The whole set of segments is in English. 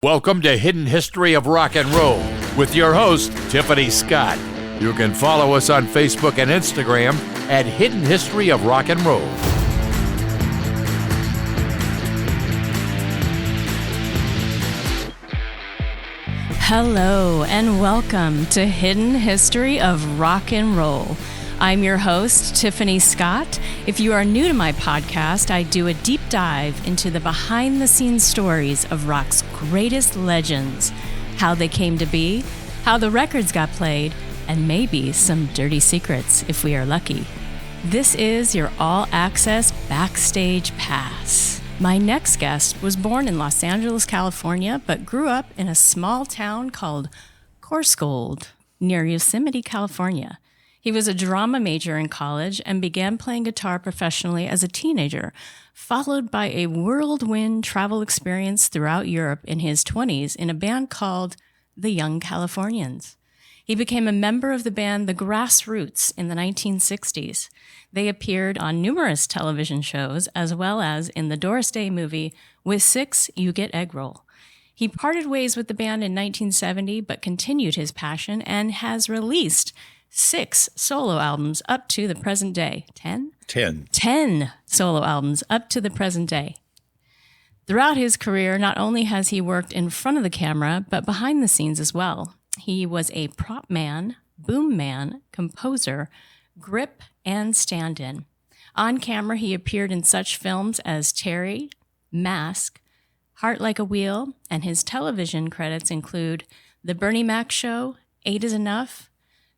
Welcome to Hidden History of Rock and Roll with your host, Tiffany Scott. You can follow us on Facebook and Instagram at Hidden History of Rock and Roll. Hello and welcome to Hidden History of Rock and Roll. I'm your host, Tiffany Scott. If you are new to my podcast, I do a deep dive into the behind-the-scenes stories of rock's greatest legends, how they came to be, how the records got played, and maybe some dirty secrets if we are lucky. This is your all-access backstage pass. My next guest was born in Los Angeles, California, but grew up in a small town called Coarsegold near Yosemite, California. He was a drama major in college and began playing guitar professionally as a teenager, followed by a whirlwind travel experience throughout Europe in his 20s in a band called the Young Californians. He became a member of the band The Grassroots in the 1960s. They appeared on numerous television shows, as well as in the Doris Day movie, With Six, You Get Eggroll. He parted ways with the band in 1970, but continued his passion and has released 6 solo albums up to the present day. 10? 10 solo albums up to the present day. Throughout his career, not only has he worked in front of the camera, but behind the scenes as well. He was a prop man, boom man, composer, grip, and stand-in. On camera, he appeared in such films as Terri, Mask, Heart Like a Wheel, and his television credits include The Bernie Mac Show, 8 is Enough,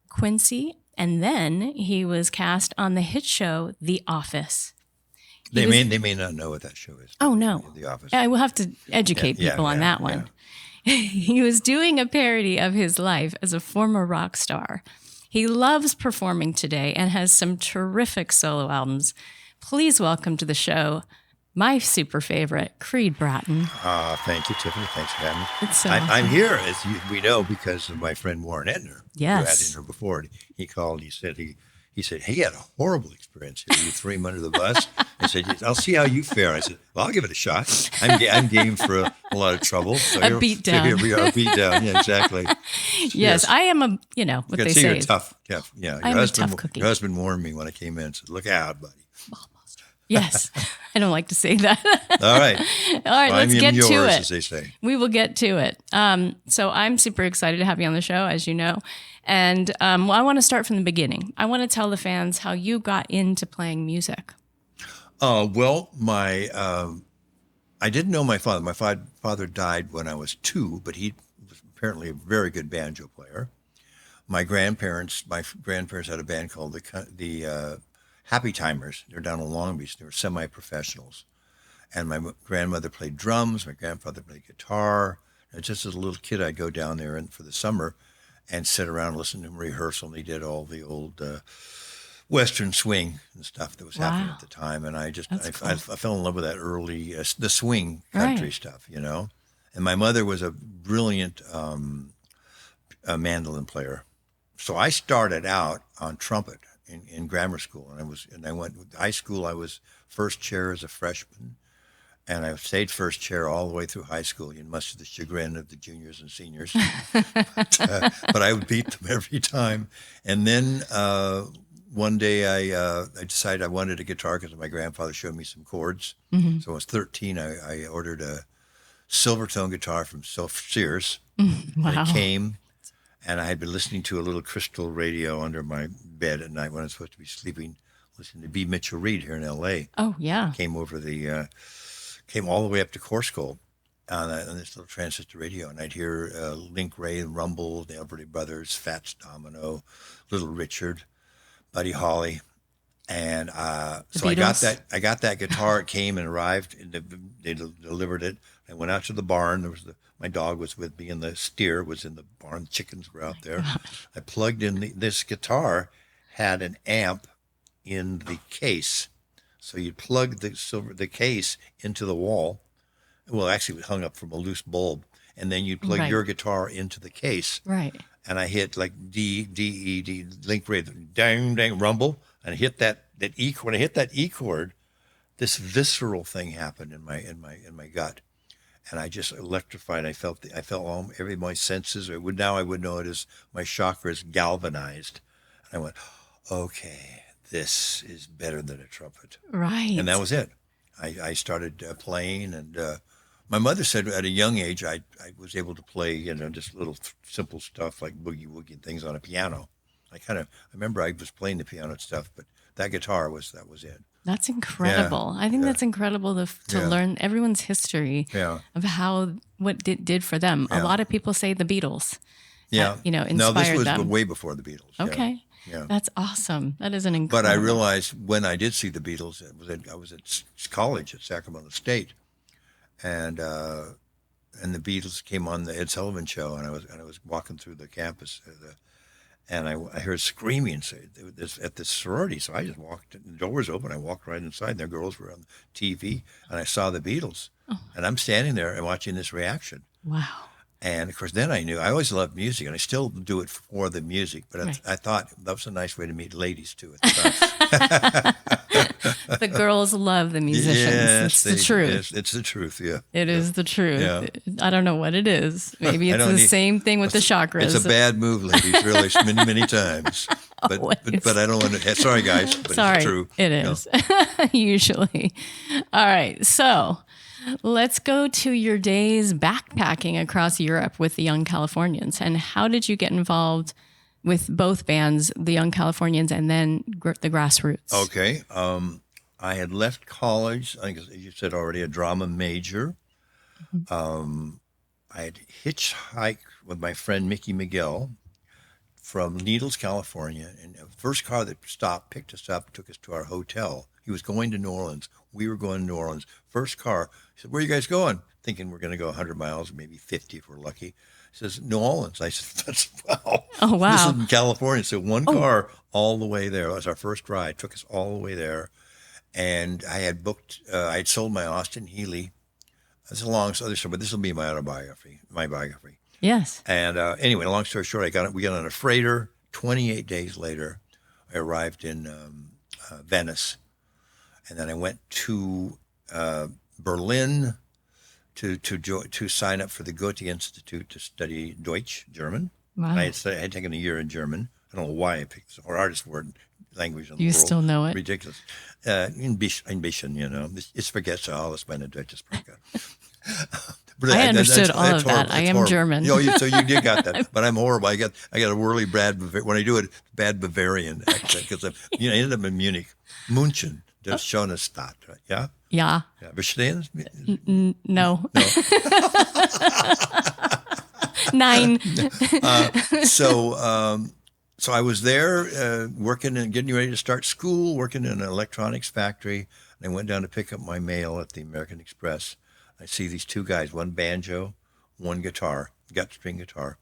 Quincy, and then he was cast on the hit show The Office. They may not know what that show is. Oh, no. The Office. I will have to educate people on that one. Yeah. He was doing a parody of his life as a former rock star. He loves performing today and has some terrific solo albums. Please welcome to the show my super favorite, Creed Bratton. Thank you, Tiffany. Thanks for having me. It's so I'm here, as we know, because of my friend Warren Ettner. Yes. Who had in her before. He called. He said he had a horrible experience here. You threw him under the bus. I said, I'll see how you fare. I said, well, I'll give it a shot. I'm game for a lot of trouble. So a beat down. Here we are, a beat down. Yeah, exactly. Yes, I am what they say. You're tough. Yeah, I'm a tough cookie. Your husband warned me when I came in and said, look out, buddy. Yes, I don't like to say that. All right. Let's get yours, to it. As they say. We will get to it. So I'm super excited to have you on the show, as you know. And I want to start from the beginning. I want to tell the fans how you got into playing music. Well, I didn't know my father. My father died when I was 2, but he was apparently a very good banjo player. My grandparents had a band called the Happy Timers. They're down in Long Beach. They were semi-professionals. And my grandmother played drums. My grandfather played guitar. And just as a little kid, I'd go down there for the summer and sit around and listen to them rehearsal. And they did all the old Western swing and stuff that was happening at the time. And I fell in love with that early, the swing country stuff, you know. And my mother was a brilliant mandolin player. So I started out on trumpet in grammar school, and I went to high school. I was first chair as a freshman, and I stayed first chair all the way through high school, much to the chagrin of the juniors and seniors. but I would beat them every time. And then one day I decided I wanted a guitar because my grandfather showed me some chords. Mm-hmm. So I was 13. I ordered a Silvertone guitar from Sears. Wow. And it came. And I had been listening to a little crystal radio under my bed at night when I was supposed to be sleeping, listening to B. Mitchell Reed here in L.A. Oh, yeah. Came all the way up to Coarsegold on this little transistor radio. And I'd hear Link Ray and Rumble, the Everly Brothers, Fats Domino, Little Richard, Buddy Holly. And so I got that guitar. It came and arrived. And they delivered it. I went out to the barn. My dog was with me, and the steer was in the barn. The chickens were out there. I plugged in this guitar had an amp in the case, so you plug the case into the wall. Well, actually, it hung up from a loose bulb, and then you plug your guitar into the case. Right. And I hit like D, D, E, D, Link Ray, dang, dang, rumble, and I hit that E chord. When I hit that E chord, this visceral thing happened in my gut. and I just electrified. I felt all every my senses. Now I would know it as my chakras galvanized. And I went, okay, this is better than a trumpet, and that Right. was it. I started playing, and my mother said at a young age I was able to play, just little simple stuff like boogie woogie and things on a piano. I remember I was playing the piano and stuff, but that guitar that was it. That's Yeah, incredible. I think yeah, that's incredible to yeah, learn everyone's history yeah, of what it did for them. A yeah, lot of people say the Beatles, yeah. No, this inspired was them. way before the Beatles. Yeah, Okay. yeah. That's awesome. That is an But I incredible. realized when I did see the Beatles, I was at college at Sacramento State, and and the Beatles came on the Ed Sullivan Show, and I was walking through the campus, and I heard screaming at this sorority. So I just walked. The door was open. I walked right inside. And their girls were on TV, and I saw the Beatles, and I'm standing there and watching this reaction. Wow. And of course, then I knew I always loved music, and I still do it for the music. But Right. I thought that was a nice way to meet ladies too at the time. The girls love the musicians. Yes, It's the truth. it's the truth. Yeah, It is the truth. Yeah. I don't know what it is. Maybe I it's don't the need- same thing with the chakras. it's a bad move, ladies. Really, many times. But I don't want to. Sorry, guys, but Sorry, it's true. it You know. is. Usually. All right. So let's go to your days backpacking across Europe with the Young Californians. And how did you get involved with both bands, the Young Californians and then the Grassroots? Okay. I had left college. I think, as you said already, a drama major. I had hitchhiked with my friend Mickey Miguel from Needles, California, and the first car that stopped picked us up, took us to our hotel. He was going to New Orleans. We were going to New Orleans. First car. He said, "Where are you guys going?" Thinking we're going to go 100 miles, or maybe 50 if we're lucky. He says, "New Orleans." I said, "That's wow." Oh, wow. This is in California. So one car all the way there. That was our first ride. Took us all the way there. And I had booked, I had sold my Austin Healey. That's a long other story, but this will be my biography. Yes. And anyway, long story short, we got on a freighter. 28 days later, I arrived in Venice, and then I went to Berlin to sign up for the Goethe Institute to study Deutsch, German. Wow. I had taken a year in German. I don't know why I picked the hardest word language in the You world. still know it? Ridiculous. Ein bisschen, Ich vergesse alles meine deutsche Sprache. But I understood all of that. horrible. I It's am horrible. German. So you did got that, but I'm horrible. I got a whirly when I do it, bad Bavarian accent because I ended up in Munich, München, der schöne Stadt. Right? Yeah, Yeah. yeah. Verstehen? No. Nine. So I was there working and getting ready to start school, working in an electronics factory. And I went down to pick up my mail at the American Express. I see these two guys, one banjo, one guitar, gut string guitar,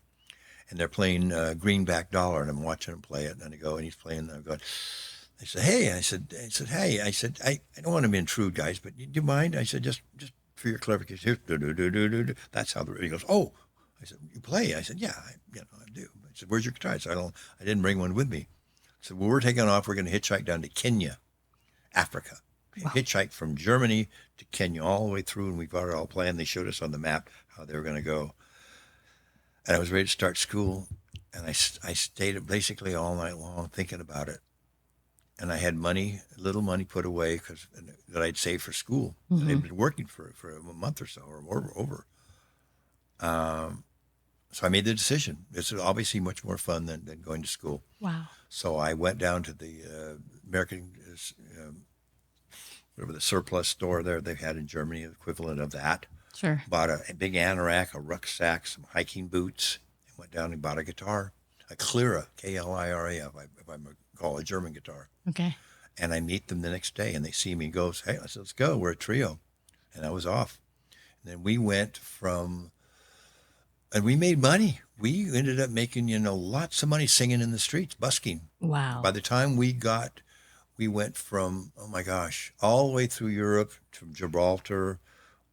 and they're playing Greenback Dollar, and I'm watching them play it. And I go, and he's playing, and I'm going. I said, "Hey," I said, "Hey," I said, I don't want to intrude, guys, but do you mind? I said, just for your clarification, here, that's how he goes. "Oh," I said, "You play?" I said, "Yeah, I do." I said, "Where's your guitar?" I said, I didn't bring one with me. I said, "Well, we're taking off. We're going to hitchhike down to Kenya, Africa." Wow. Hitchhiked from Germany to Kenya all the way through, and we got it all planned. They showed us on the map how they were going to go. And I was ready to start school, and I stayed basically all night long thinking about it. And I had little money put away that I'd saved for school. Mm-hmm. And I'd been working for a month or so or more over. So I made the decision. This is obviously much more fun than going to school. Wow. So I went down to the American, whatever the surplus store there they had in Germany, the equivalent of that. Sure. Bought a big anorak, a rucksack, some hiking boots, and went down and bought a guitar, a Klira, Klira, if I call it a German guitar. Okay. And I meet them the next day, and they see me and goes, "Hey," I said, "Let's go. We're a trio." And I was off. And then we went and we made money. We ended up making, lots of money singing in the streets, busking. Wow. By the time we went from, oh my gosh, all the way through Europe to Gibraltar,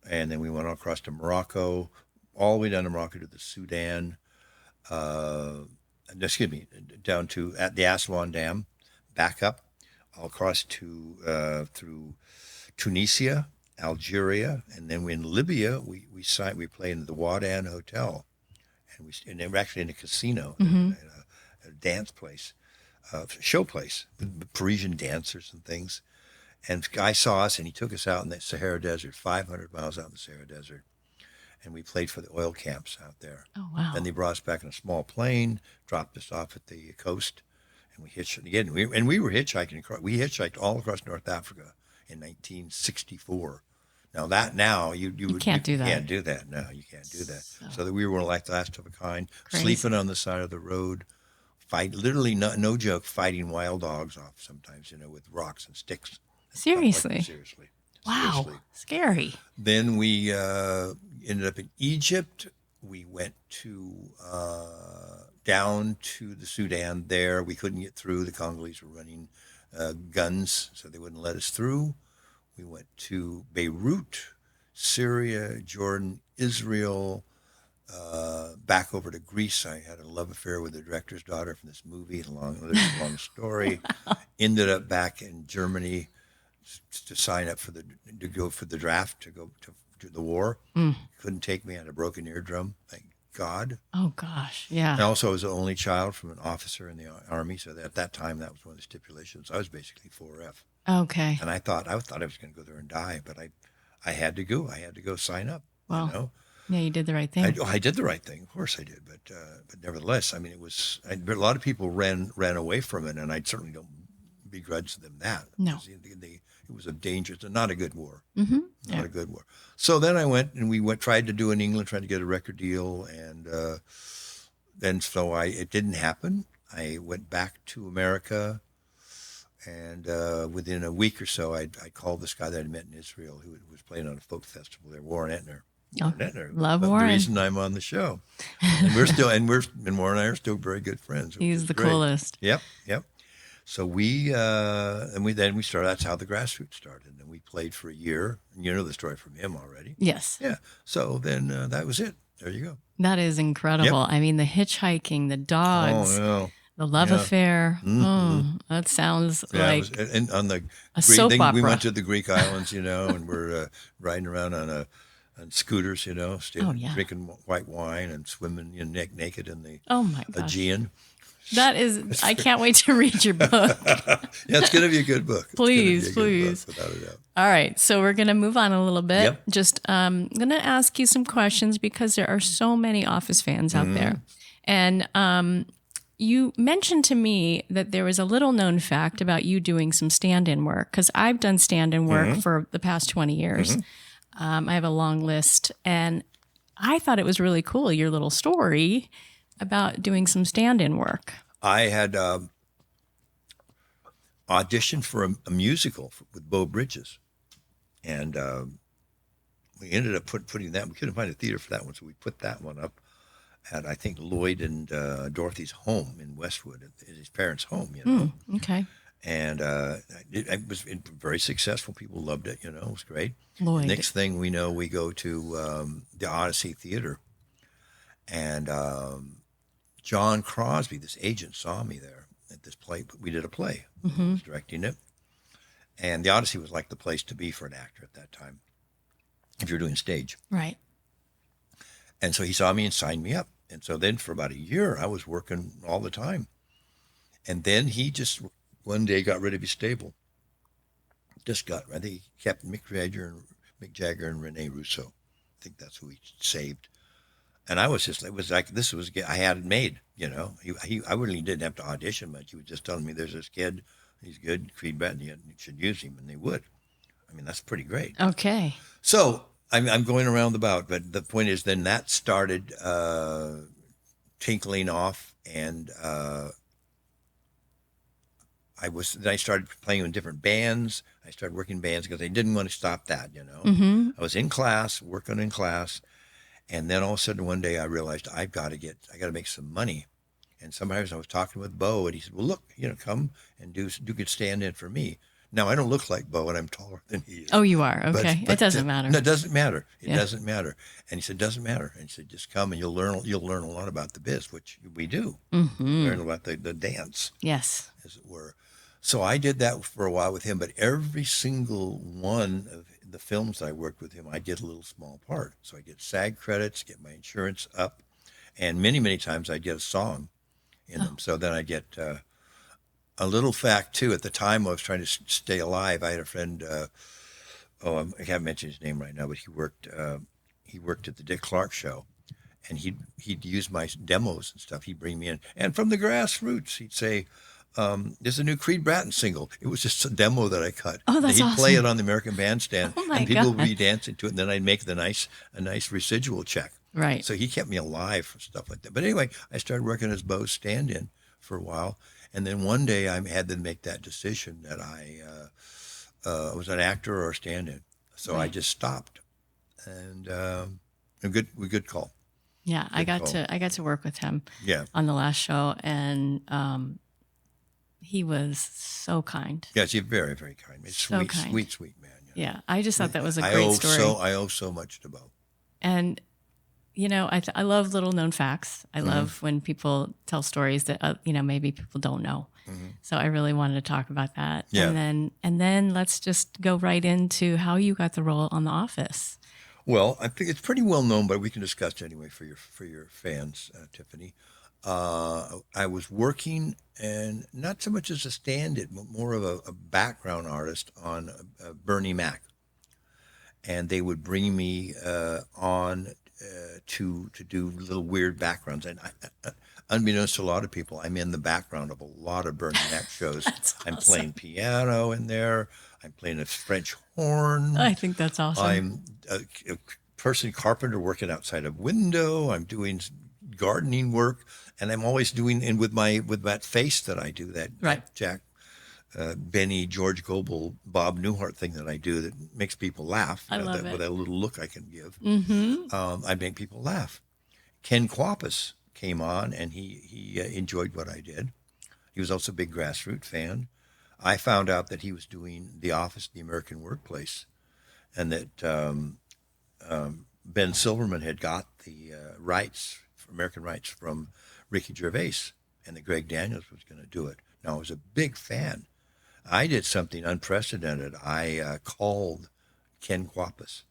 and then we went across to Morocco, all the way down to Morocco to the Sudan, down to at the Aswan Dam, back up, all across to through Tunisia, Algeria, and then in Libya, we played in the Wadan Hotel, and they were actually in a casino, in a dance place, show place, with Parisian dancers and things. And the guy saw us, and he took us out in the Sahara Desert, 500 miles out in the Sahara Desert, and we played for the oil camps out there. Oh, wow. Then they brought us back in a small plane, dropped us off at the coast, and we hitchhiked again. We were hitchhiking. We hitchhiked all across North Africa in 1964. Now you can't do that. Can't do that. No, you can't do that. So that we were like the last of a kind, Crazy. sleeping on the side of the road, literally no joke, fighting wild dogs off sometimes, with rocks and sticks. Seriously? Seriously. Wow. Seriously. Scary. Then we ended up in Egypt. We went down to the Sudan there. We couldn't get through. The Congolese were running guns, so they wouldn't let us through. We went to Beirut, Syria, Jordan, Israel, back over to Greece. I had a love affair with the director's daughter from this movie, long story. Ended up back in Germany to sign up to go for the draft, to go to the war. Couldn't take me. I had a broken eardrum, thank God. Oh, gosh. Yeah. And also, I was the only child from an officer in the Army, so at that time, that was one of the stipulations. I was basically 4F. Okay. And I thought I was going to go there and die, but I had to go. I had to go sign up. Well, yeah, you did the right thing. I did the right thing. Of course I did. But nevertheless, I mean, it was, a lot of people ran away from it, and I certainly don't begrudge them that. No. It was a dangerous, not a good war. Mm-hmm. Not a good war. So then I went and tried to do in England, tried to get a record deal. And then it didn't happen. I went back to America. And within a week or so, I called this guy that I met in Israel who was playing on a folk festival there, Warren Ettner. Love Warren. The reason I'm on the show. And Warren and I are still very good friends. He's the great. coolest. Yep. So we started. That's how the Grassroots started, and we played for a year. And you know the story from him already. Yes. Yeah. So then that was it. There you go. That is incredible. Yep. I mean, the hitchhiking, the dogs. Oh no. The love affair. Mm-hmm. Oh, that sounds like and on the a soap we opera. went to the Greek islands, and we're riding around on scooters, drinking white wine and swimming naked in the Aegean. That is, I can't wait to read your book. Yeah, it's going to be a good book. Please. Book, without a doubt. All right, so we're going to move on a little bit. Yep. Just I'm going to ask you some questions because there are so many Office fans out there. And you mentioned to me that there was a little known fact about you doing some stand-in work, because I've done stand-in work for the past 20 years. I have a long list, and I thought it was really cool, your little story about doing some stand-in work. I had auditioned for a musical with Beau Bridges, and we ended up putting that. We couldn't find a theater for that one, so we put that one up at, I think, Lloyd and Dorothy's home in Westwood, at his parents' home. Okay. And it was very successful. People loved it. It was great. Lloyd. Next thing we know, we go to the Odyssey Theater, and John Crosby, this agent, saw me there at this play. We did a play. I was directing it. And the Odyssey was like the place to be for an actor at that time, if you're doing stage. Right. And so he saw me and signed me up. And so then for about a year, I was working all the time. And then he just one day got rid of his stable. I think he kept Mick Jagger and Rene Russo. I think that's who he saved. And I was just, it was like, I had it made, I really didn't have to audition much. He was just telling me, there's this kid, he's good, Creed Bratton, you should use him, and they would. I mean, that's pretty great. Okay. So I'm going around the bout, but the point is then that started tinkling off, and I started playing in different bands. I started working bands because I didn't want to stop that, I was in class, working in class. And then all of a sudden one day I realized I got to make some money. And sometimes I was talking with Beau, and he said, well, look, come and do good stand in for me. Now, I don't look like Beau, and I'm taller than he is. Oh, you are? Okay. But it doesn't matter. No, it doesn't matter. It doesn't matter. And he said, doesn't matter. And he said, just come and you'll learn a lot about the biz, which we do. Learn about the dance. Yes. As it were. So I did that for a while with him, but every single one of the films I worked with him, I did a little small part. So I get SAG credits, get my insurance up, and many, many times I get a song in them. So then I get a little fact too. At the time I was trying to stay alive, I had a friend. I can't mention his name right now, but he worked at the Dick Clark show, and he'd use my demos and stuff. He'd bring me in, and from the grassroots, he'd say, "There's a new Creed Bratton single." It was just a demo that I cut. Oh, that's He'd awesome. play it on the American Bandstand, Oh my and people would God. be dancing to it, and then I'd make a nice residual check. Right. So he kept me alive for stuff like that. But anyway, I started working as Bo's stand-in for a while, and then one day I had to make that decision that I was an actor or a stand-in. So I Right. just stopped, and a good call. Yeah, I Good got to work with him Yeah. on the last show, and he was so kind. Yes, he's very, very kind. He's So sweet, kind. sweet man. Yeah, I just thought that was a great story. I owe so much to Bo. And I love little known facts. I Mm-hmm. love when people tell stories that maybe people don't know. So I really wanted to talk about that. Yeah. And then let's just go right into how you got the role on The Office. Well, I think it's pretty well known, but we can discuss it anyway for your fans, Tiffany. I was working, and not so much as a stand-in, but more of a background artist on Bernie Mac, and they would bring me on to do little weird backgrounds. And unbeknownst to a lot of people, I'm in the background of a lot of Bernie Mac shows. That's I'm awesome. playing piano in there. I'm playing a French horn. I think that's awesome. I'm a person carpenter working outside a window. I'm doing gardening work, and I'm always doing with that face that I do, that Right. Jack Benny, George Gobel, Bob Newhart thing that I do that makes people laugh. I love it. With that little look I can give. Mm-hmm. I make people laugh. Ken Quapis came on, and he enjoyed what I did. He was also a big Grassroots fan. I found out that he was doing The Office, The American Workplace, and that Ben Silverman had got the American rights from Ricky Gervais, and that Greg Daniels was going to do it. Now, I was a big fan. I did something unprecedented. I called Ken Quapis.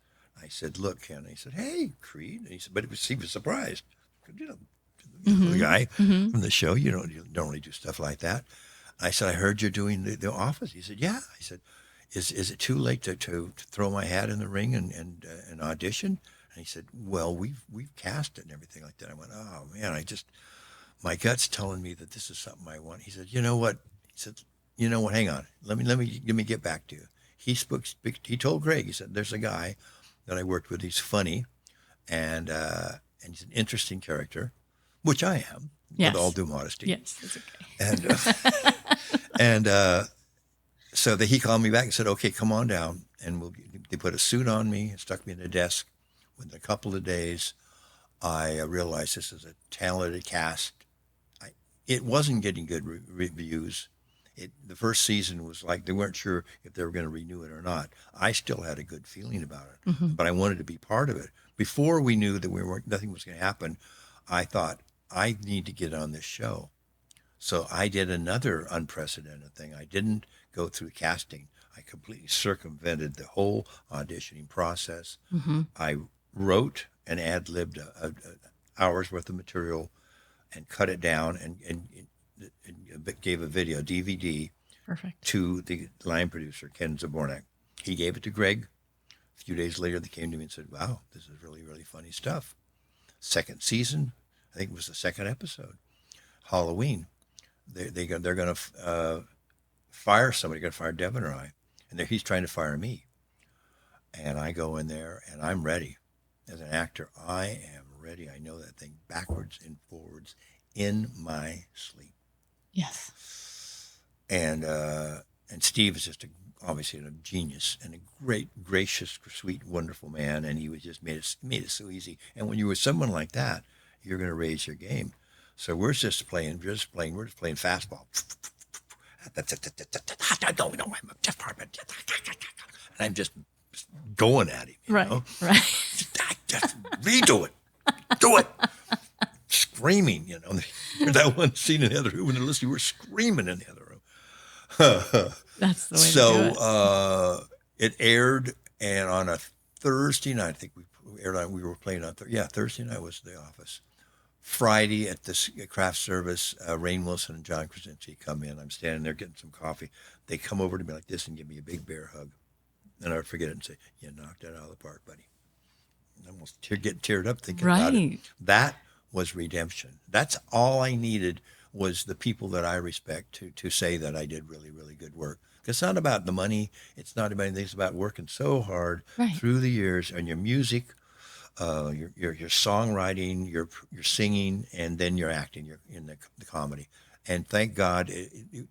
I said, "Look, Ken." He said, "Hey, Creed." And he said, but he was surprised. The guy from the show, you don't really do stuff like that. I said, "I heard you're doing the Office." He said, "Yeah." I said, "Is it too late to throw my hat in the ring and audition?" And he said, "Well, we've cast it and everything like that." I went, "Oh man, my gut's telling me that this is something I want." He said, "You know what?" He said, "You know what? Hang on. Let me get back to you." He told Greg. He said, "There's a guy that I worked with. He's funny, and he's an interesting character, which I am, Yes. with all due modesty." Yes, it's okay. And so he called me back and said, "Okay, come on down." And they put a suit on me and stuck me in a desk. Within a couple of days, I realized this is a talented cast. It wasn't getting good reviews. The first season was like they weren't sure if they were going to renew it or not. I still had a good feeling about it, but I wanted to be part of it. Before we knew that nothing was going to happen, I thought, I need to get on this show. So I did another unprecedented thing. I didn't go through casting. I completely circumvented the whole auditioning process. I wrote and ad-libbed an hour's worth of material and cut it down and gave a video, DVD, Perfect. to the line producer, Ken Zabornak. He gave it to Greg. A few days later, they came to me and said, "Wow, this is really, really funny stuff." Second season, I think it was the second episode, Halloween. They're going to fire somebody. Going to fire Devin or I, and he's trying to fire me. And I go in there, and I'm ready. As an actor, I am ready. I know that thing backwards and forwards in my sleep. Yes. And Steve is just obviously a genius and a great, gracious, sweet, wonderful man. And he was just made it so easy. And when you're with someone like that, you're going to raise your game. So we're just playing fastball. And I'm just going at him. Right. Know? Right. Just redo it. Do it. Screaming, That one scene in the other room, when they're listening, we're screaming in the other room. That's the way to do it. It aired, and on a Thursday night, I think we aired on. We were playing on Thursday night was The Office. Friday at this craft service, Rainn Wilson and John Krasinski come in. I'm standing there getting some coffee. They come over to me like this and give me a big bear hug. And I forget it and say, "You knocked that out of the park, buddy." And I almost get teared up thinking about it. That was redemption. That's all I needed, was the people that I respect to say that I did really, really good work. It's not about the money. It's not about anything. It's about working so hard through the years on your music, your songwriting, your singing, and then your acting, your in the comedy. And thank God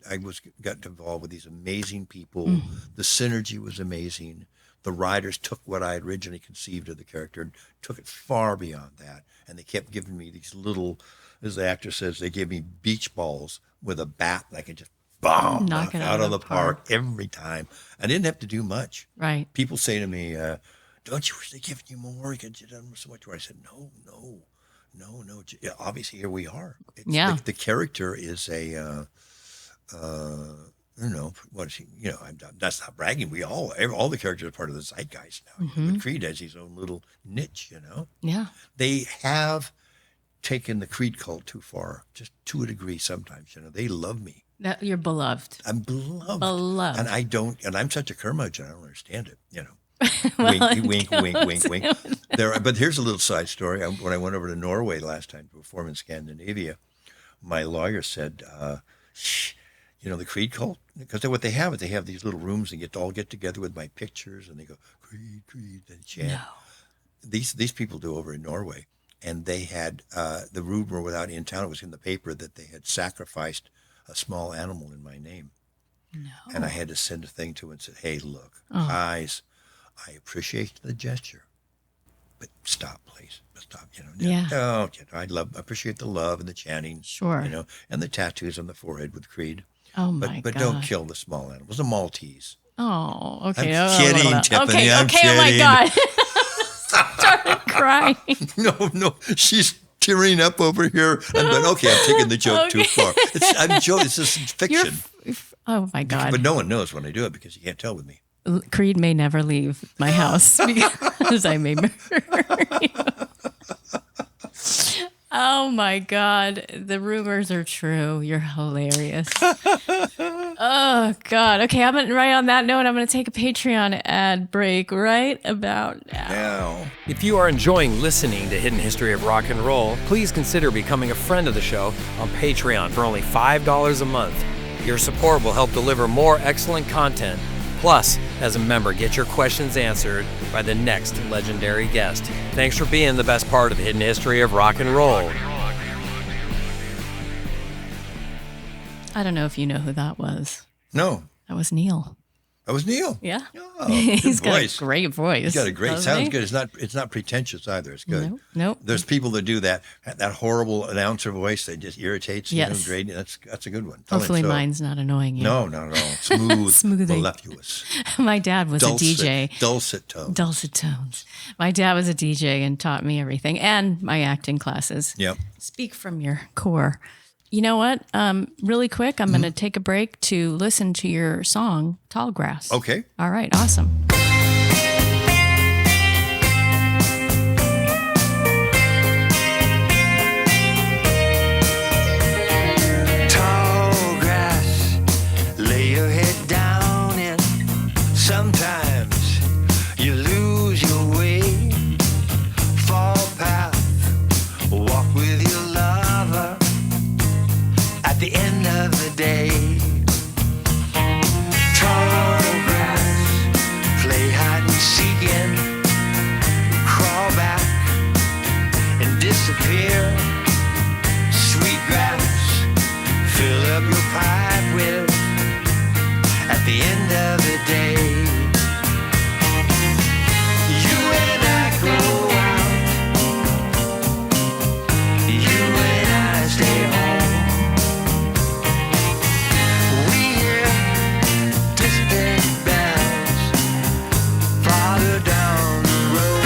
I got involved with these amazing people. The synergy was amazing. The writers took what I had originally conceived of the character and took it far beyond that. And they kept giving me these little, as the actor says, they gave me beach balls with a bat that I could just knock it out of the park every time. I didn't have to do much. Right. People say to me, "Don't you wish they'd given you more? You could have done so much more." I said, No. Yeah, obviously, here we are. The character is a, what is he? That's not bragging. We all the characters are part of the zeitgeist now. But Creed has his own little niche. Yeah. They have taken the Creed cult too far, just to a degree. Sometimes, they love me. That you're beloved. I'm beloved. Beloved. And I don't. And I'm such a curmudgeon. I don't understand it. Well, wink. But here's a little side story. When I went over to Norway last time to perform in Scandinavia, my lawyer said, the Creed cult, because what they have these little rooms and get together with my pictures, and they go Creed, and chant. No. These people do over in Norway, and they had the rumor without in town. It was in the paper that they had sacrificed a small animal in my name. No. And I had to send a thing to it and said, "Hey, look, guys, I appreciate the gesture, but stop, please. Stop, Yeah. I appreciate the love and the chanting, Sure. And the tattoos on the forehead with Creed. Oh my But God. don't kill the small animal. It was a Maltese. Oh, okay. I'm kidding, Tiffany. I'm okay. Oh my kidding. God. Started crying. No, she's tearing up over here. I'm taking the joke too far. I'm joking. It's just fiction. Oh my God. But no one knows when I do it because you can't tell with me. Creed may never leave my house because I may murder you. Oh my God. The rumors are true. You're hilarious. Oh God. Okay, right on that note, I'm going to take a Patreon ad break right about now. If you are enjoying listening to Hidden History of Rock and Roll, please consider becoming a friend of the show on Patreon for only $5 a month. Your support will help deliver more excellent content. Plus, as a member, get your questions answered by the next legendary guest. Thanks for being the best part of Hidden History of Rock and Roll. I don't know if you know who that was. No. That was Neil. That was Neil. Yeah. Oh, He's got voice. a great voice. He's got a great, sounds he? good. It's not pretentious either. It's good. Nope. There's people that do that horrible announcer voice that just irritates you. Yes. Great. That's a good one. Hopefully mine's not annoying you. No, not at all. Smooth, Smoothing. voluptuous. My dad was a DJ. Dulcet tones. Dulcet tones. My dad was a DJ and taught me everything, and my acting classes. Yep. Speak from your core. You know what? Really quick, I'm going to take a break to listen to your song, Tall Grass. Okay. All right. Awesome. Tall grass, lay your head down in. Sometimes you lose your way. Fall path, walk with your lover. At the end of the day, tall grass, play hide and seek and crawl back and disappear. Sweet grass, fill up your pipe with. At the end of the day, you and I grow out. You and I stay home. Down the road.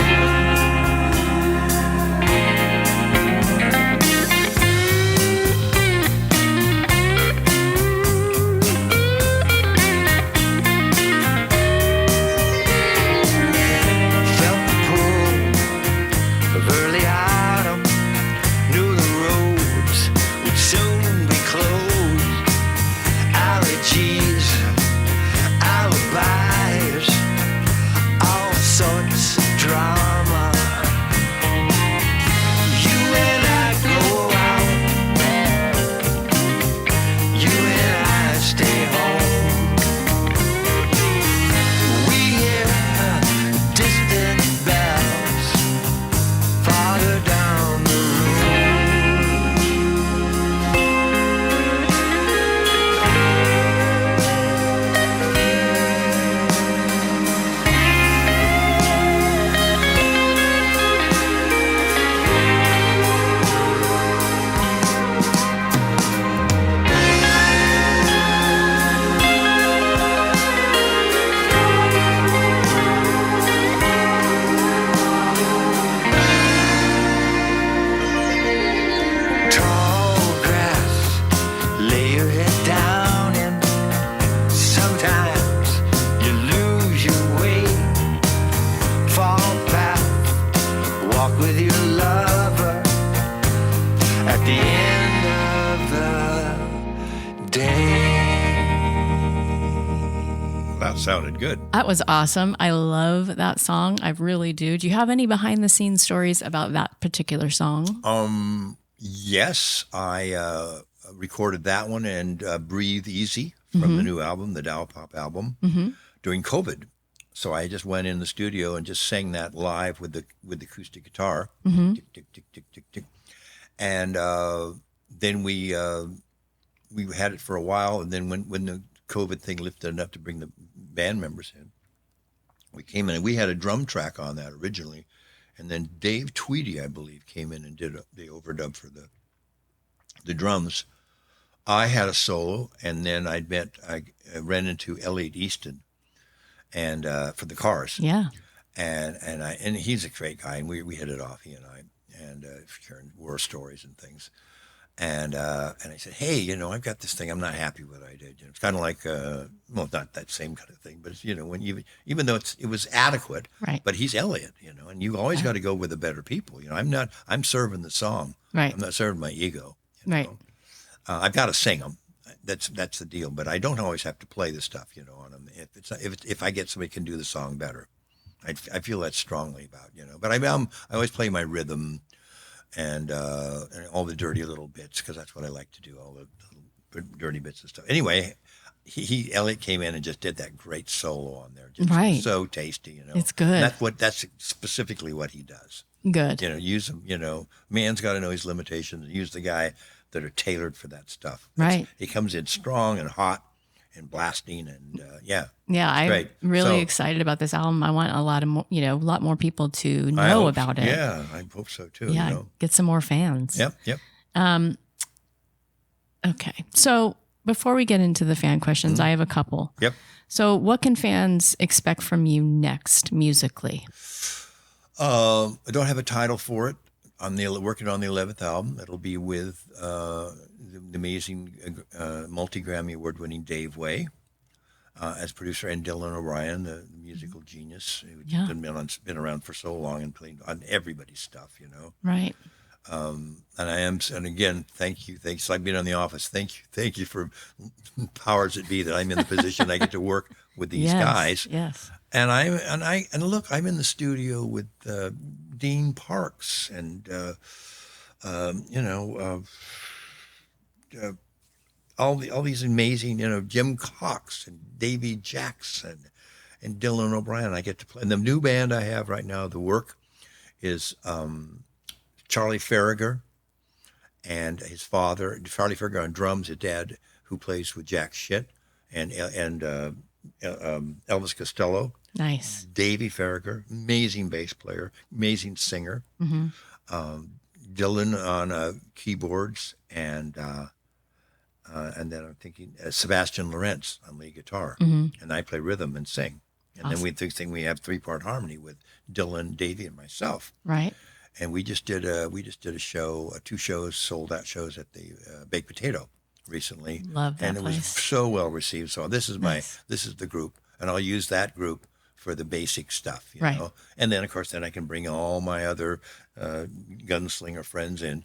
sounded good. That was awesome. I love that song. I really do. Do you have any behind the scenes stories about that particular song? Yes, I recorded that one and Breathe Easy from the new album, the Dow Pop album, during COVID. So I just went in the studio and just sang that live with the acoustic guitar, tick tick tick tick tick tick, and then we had it for a while, and then when the COVID thing lifted enough to bring the band members in, we came in and we had a drum track on that originally, and then Dave Tweedy, I believe, came in and did the overdub for the drums. I had a solo, and then I ran into Elliot Easton, and for the Cars, Yeah. and he's a great guy, and we hit it off, he and I, and sharing war stories and things. And I said, hey, I've got this thing. I'm not happy with what I did. It's kind of like, well, not that same kind of thing, but it's, when even though it was adequate, Right. but he's Elliot, and you always got to go with the better people. I'm serving the song. Right. I'm not serving my ego. Right. I've got to sing them. That's the deal. But I don't always have to play the stuff, on them. If I get somebody who can do the song better, I feel that strongly about, But I always play my rhythm. And all the dirty little bits, because that's what I like to do, all the little dirty bits and stuff. Anyway, Elliot came in and just did that great solo on there, just Right. so tasty, It's good. And that's specifically what he does. Good. Use him. Man's got to know his limitations. Use the guy that are tailored for that stuff. Right. He comes in strong and hot and blasting, and Yeah, I'm great. really So- excited about this album. I want a lot more people to I know hope- about it. Yeah, I hope so too. Yeah, get some more fans. Yep. Okay. So before we get into the fan questions, I have a couple. Yep. So what can fans expect from you next musically? I don't have a title for it. I'm working on the 11th album. It'll be with the amazing multi-Grammy award-winning Dave Way as producer, and Dylan O'Brien, the musical genius, who's Yeah. been around for so long and playing on everybody's stuff, Right. And again, thank you. Thanks. I've been on The Office. Thank you for powers that be that I'm in the position I get to work with these guys. Yes. And look, I'm in the studio with Dean Parks and all these amazing, Jim Cox and Davy Jackson and Dylan O'Brien. I get to play. And the new band I have right now, The Work, is Charlie Farragher and his father, Charlie Farragher on drums, his dad who plays with Jack Schitt, and Elvis Costello. Nice. Davy Farragher, amazing bass player, amazing singer. Dylan on keyboards, and then I'm thinking Sebastian Lorentz on lead guitar, and I play rhythm and sing. And then we have 3-part harmony with Dylan, Davy, and myself. Right. And we just did a show, 2 shows, sold out shows at the Baked Potato recently. Love that and it was place. so well received. So this is Nice. this is the group, and I'll use that group for the basic stuff, you Right. know. And then of course I can bring all my other gunslinger friends in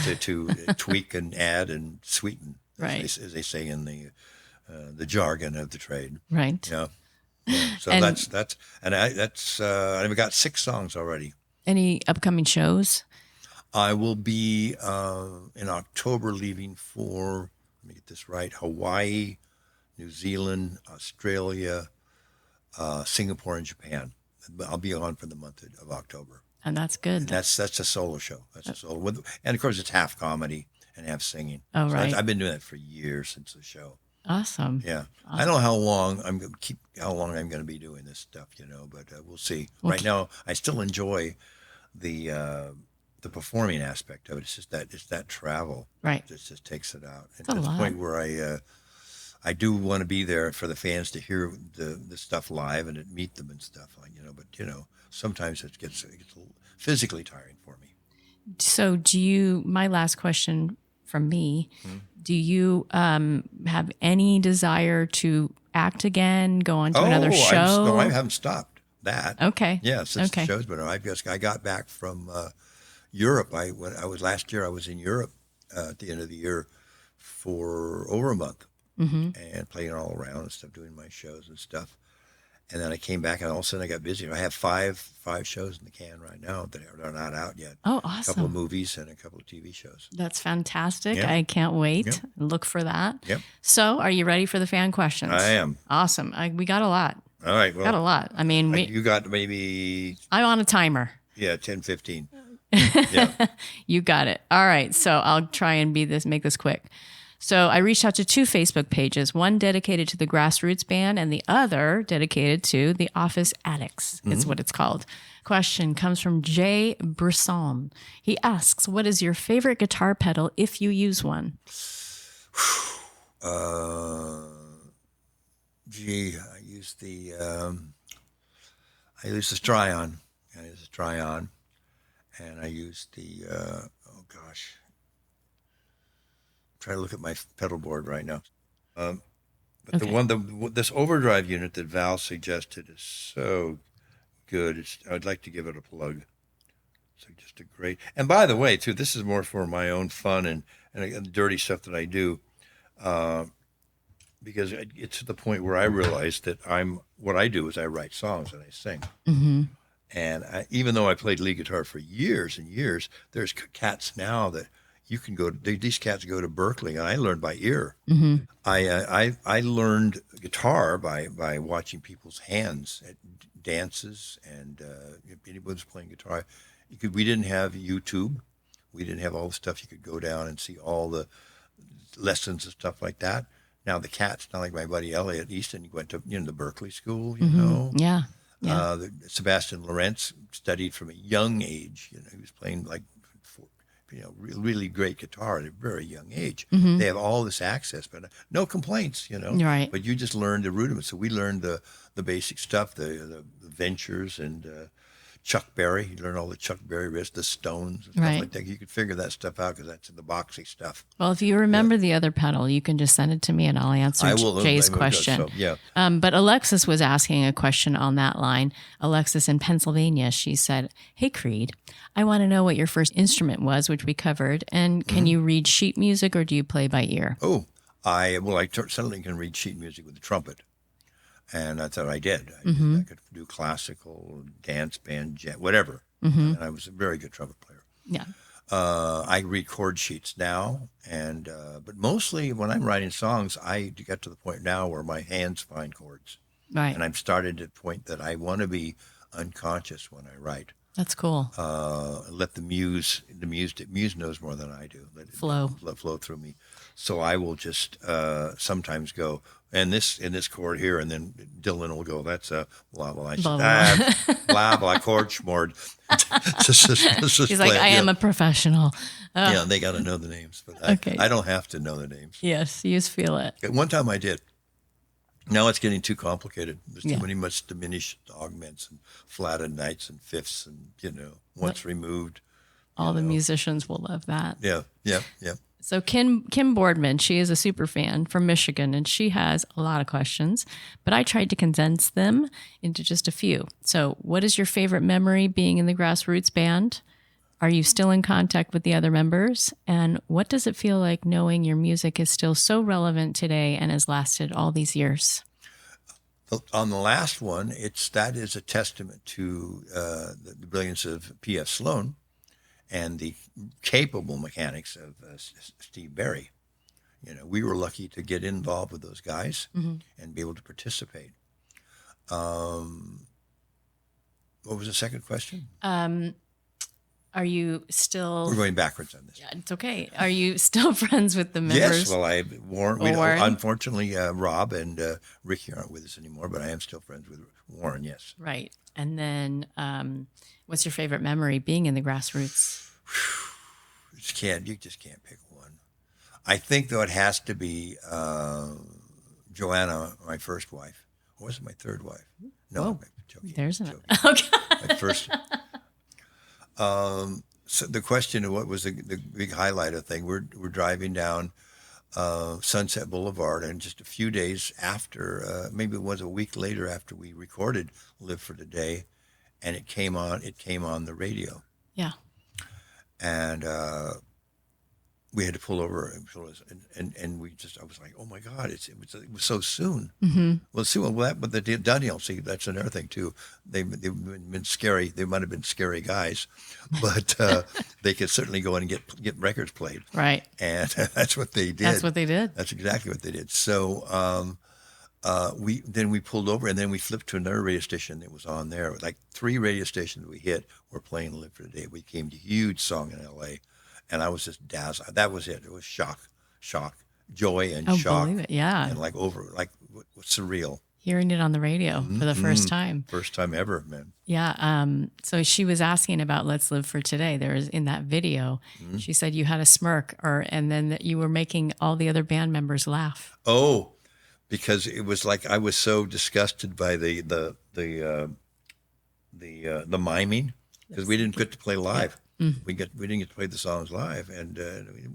to tweak and add and sweeten, Right. as they say in the jargon of the trade. Right. Yeah. So And- I've got 6 songs already. Any upcoming shows? I will be in October leaving for, let me get this right, Hawaii, New Zealand, Australia, Singapore, and Japan. I'll be on for the month of October. And that's good. And that's a solo show. That's a solo. And of course, it's half comedy and half singing. Oh, right. I've been doing that for years since the show. Awesome. Yeah. I don't know how long I'm going to be doing this stuff, but we'll see. Right now, I still enjoy the performing aspect of it. It's that travel. Right. It just takes it out. And a to the lot. point where I do want to be there for the fans to hear the stuff live and to meet them and stuff, but sometimes it gets a little physically tiring for me. So my last question from me, do you have any desire to act again, go on to another show? No, I haven't stopped that. Okay. Yeah, since Okay. the show's been on. I got back from Europe. Last year I was in Europe at the end of the year for over a month, and playing all around and stuff, doing my shows and stuff. And then I came back, and all of a sudden I got busy. I have five shows in the can right now that are not out yet. Oh, A awesome. couple of movies and a couple of TV shows. That's fantastic. Yeah. I can't wait. Yep. Look for that. Yep. So, are you ready for the fan questions? I am. Awesome. We got a lot. All right. Well, Got a lot. I mean, you got maybe, I'm on a timer. 10, 15. Yeah. You got it. All right. So I'll try and make this quick. So I reached out to 2 Facebook pages, one dedicated to the Grassroots Band and the other dedicated to the Office Addicts, is what it's called. Question comes from Jay Brisson. He asks, what is your favorite guitar pedal if you use one? I use the Stryon. I use the Stryon, and I use the try to look at my pedal board right now. But Okay. this overdrive unit that Val suggested is so good. I'd like to give it a plug. So just a great. And by the way, too, this is more for my own fun and dirty stuff that I do, because it's to the point where I realize that what I do is I write songs and I sing. Mm-hmm. And even though I played lead guitar for years and years, there's cats now that you can go. These cats go to Berkeley, and I learned by ear. Mm-hmm. I learned guitar by watching people's hands at dances, and if anyone was playing guitar, we didn't have YouTube, we didn't have all the stuff you could go down and see all the lessons and stuff like that. Now the cats, not like my buddy Elliot Easton, he went to the Berkeley School, you know. Yeah. Yeah. Sebastian Lorentz studied from a young age. He was playing like really great guitar at a very young age. Mm-hmm. They have all this access, but no complaints, Right. But you just learn the rudiments. So we learned the basic stuff, the ventures and Chuck Berry. You learn all the Chuck Berry riffs, the Stones, and stuff Right. like that. You could figure that stuff out because that's in the boxy stuff. Well, if you remember the other pedal, you can just send it to me and I'll answer I will. Jay's I will, question. so, yeah. But Alexis was asking a question on that line. Alexis in Pennsylvania, she said, "Hey, Creed, I want to know what your first instrument was, which we covered. And can you read sheet music or do you play by ear?" Oh, I certainly can read sheet music with the trumpet. And that's what I did. I could do classical, dance band, whatever. And I was a very good trumpet player. Yeah. I read chord sheets now, but mostly when I'm writing songs, I get to the point now where my hands find chords. Right. And I've started at the point that I want to be unconscious when I write. That's cool. Let the muse knows more than I do. Let it Flow. flow through me. So I will just sometimes go, and in this chord here, and then Dylan will go, that's a blah blah. I said, blah blah chord schmord. He's like, I am a professional. Oh. Yeah, they got to know the names, but I don't have to know the names. Yes, you just feel it. At one time I did. Now it's getting too complicated. There's Yeah. too many much diminished augments and flatted ninths and fifths, and once removed. All the musicians will love that. Yeah. So Kim Boardman, she is a super fan from Michigan, and she has a lot of questions, but I tried to condense them into just a few. So what is your favorite memory being in the Grassroots Band? Are you still in contact with the other members? And what does it feel like knowing your music is still so relevant today and has lasted all these years? On the last one, that is a testament to the brilliance of P.F. Sloan and the capable mechanics of Steve Berry. We were lucky to get involved with those guys and be able to participate. What was the second question? Are you still... We're going backwards on this. Yeah, it's okay. Are you still friends with the members? Yes, well, Warren. Warren? Unfortunately, Rob and Ricky aren't with us anymore, but I am still friends with Warren, yes. Right. And then what's your favorite memory being in the Grassroots? You just can't pick one. I think, though, it has to be Joanna, my first wife. Or was it my third wife? No, Whoa. I'm joking. There's joking. Okay. My first. So the question of what was the big highlight of the thing, we're driving down Sunset Boulevard, and just a few days after, maybe it was a week later after we recorded Live for Today, and it came on the radio. Yeah. And we had to pull over, and I was like, oh my God, it was so soon. Well, see, but the downhill, see, that's another thing too. They've been scary. They might have been scary guys, but they could certainly go in and get records played. Right. And that's what they did. That's what they did. That's exactly what they did. So we pulled over, and then we flipped to another radio station that was on there. Like 3 radio stations we hit were playing "Live for the Day." We came to a huge song in L.A., and I was just dazzled. That was it. It was shock, joy, and shock. Believe it. Yeah. And surreal. Hearing it on the radio for the first time. First time ever, man. Yeah. So she was asking about "Let's Live for Today." There was in that video. She said you had a smirk, and then that you were making all the other band members laugh. Oh, because it was like I was so disgusted by the miming, because we didn't get to play live. We didn't get to play the songs live, and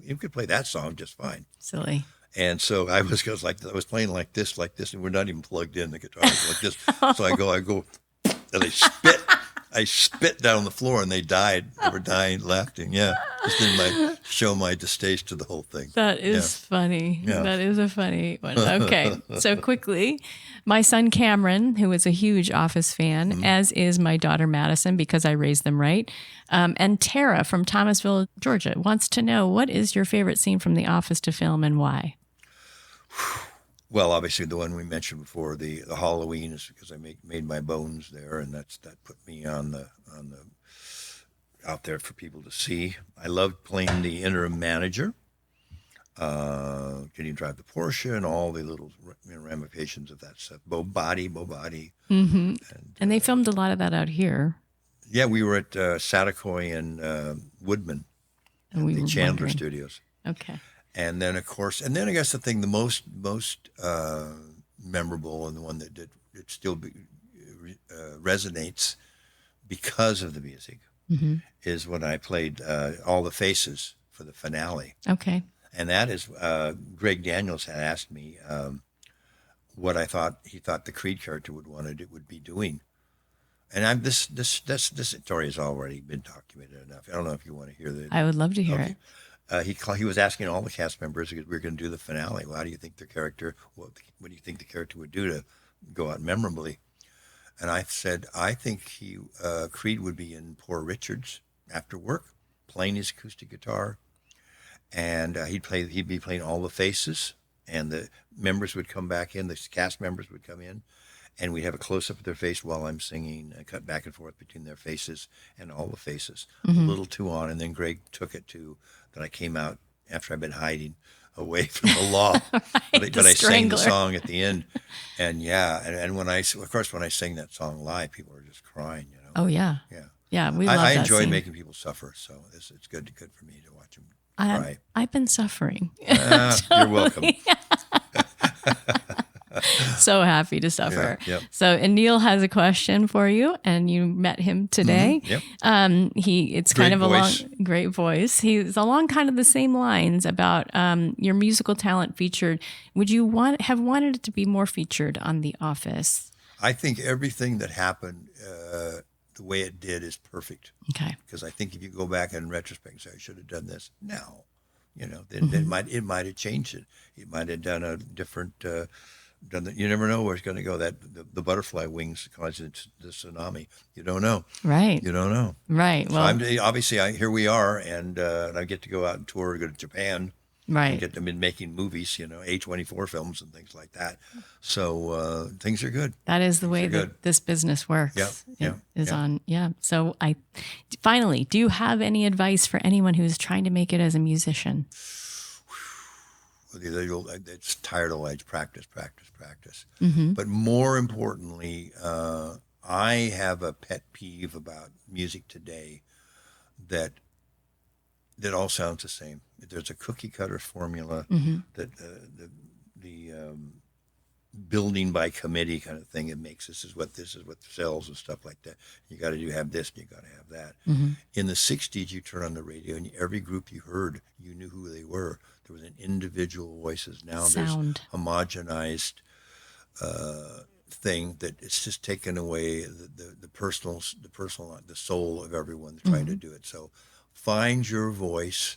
you could play that song just fine. Silly. And so I was playing like this, and we're not even plugged in. The guitar was like this. So I go, and I spit down on the floor, and they died. They were dying, laughing. Yeah, just in show my distaste to the whole thing. That is funny. Yeah. That is a funny one. Okay, so quickly, my son Cameron, who is a huge Office fan, as is my daughter Madison, because I raised them right, and Tara from Thomasville, Georgia, wants to know, what is your favorite scene from The Office to film and why? Well, obviously the one we mentioned before, the Halloween, is because I made my bones there, and that put me on the out there for people to see. I loved playing the interim manager. Can you drive the Porsche, and all the little ramifications of that stuff. Bo Body. Mm-hmm. And they filmed a lot of that out here. Yeah, we were at Satakoy and Woodman, And the Chandler Studios. Okay. And then, of course, I guess the thing, the most memorable, and the one that still resonates because of the music, is when I played All the Faces for the finale. Okay. And that is, Greg Daniels had asked me what he thought the Creed character would be doing. And this story has already been documented enough. I don't know if you want to hear that. I would love to hear it. He was asking all the cast members, because we were going to do the finale, well, how do you think what do you think the character would do to go out memorably? And I said, I think Creed would be in Poor Richard's after work, playing his acoustic guitar, and he'd be playing All the Faces, and the members would come back in, the cast members would come in, and we'd have a close-up of their face while I'm singing, cut back and forth between their faces and All the Faces, a little too on. And then Greg took it to that I came out after I'd been hiding away from the law, but I sang the song at the end. And and when I sang that song live, people were just crying, Oh, yeah. Yeah. Yeah, we love that I enjoy scene. making people suffer, so it's good for me to watch them cry. I've been suffering. You're welcome. So happy to suffer. Yeah. So, and Neil has a question for you, and you met him today. Yep. It's Great kind of voice. Great voice. He's along kind of the same lines about your musical talent featured. Would you have wanted it to be more featured on The Office? I think everything that happened, the way it did, is perfect. Okay. Because I think if you go back in retrospect and say, I should have done this now, then it might have changed it. It might have done a different. You never know where it's going to go. That the butterfly wings cause the tsunami. You don't know. Right. You don't know. Right. Well, obviously, here we are, and I get to go out and tour, go to Japan. Right. And get them in making movies, A24 films and things like that. So things are good. that is the way that this business works. So finally, do you have any advice for anyone who's trying to make it as a musician? It's tired of life, practice. Mm-hmm. But more importantly, I have a pet peeve about music today that all sounds the same. There's a cookie cutter formula that the building by committee kind of thing. It makes this is what sells and stuff like that. You got to have this, and you got to have that. In the 60s, you turn on the radio, and every group you heard, you knew who they were. There was an individual voices. Now Sound. There's homogenized thing that it's just taken away the personal, the soul of everyone trying to do it. So find your voice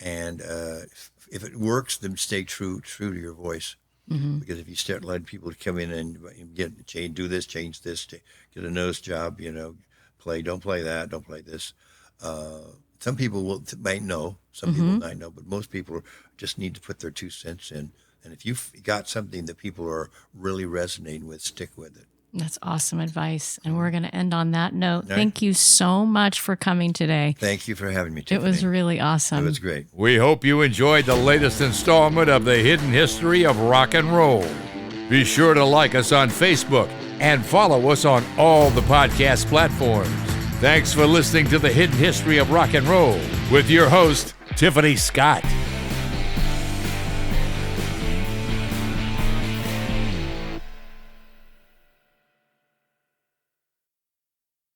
And if it works, then stay true to your voice. Because if you start letting people come in and do this, change this, get a nose job, don't play that, don't play this. Some people might know, some people might know, but most people just need to put their 2 cents in. And if you've got something that people are really resonating with, stick with it. That's awesome advice. And we're going to end on that note. Right. Thank you so much for coming today. Thank you for having me, Tiffany. It was really awesome. It was great. We hope you enjoyed the latest installment of the Hidden History of Rock and Roll. Be sure to like us on Facebook and follow us on all the podcast platforms. Thanks for listening to the Hidden History of Rock and Roll with your host, Tiffany Scott.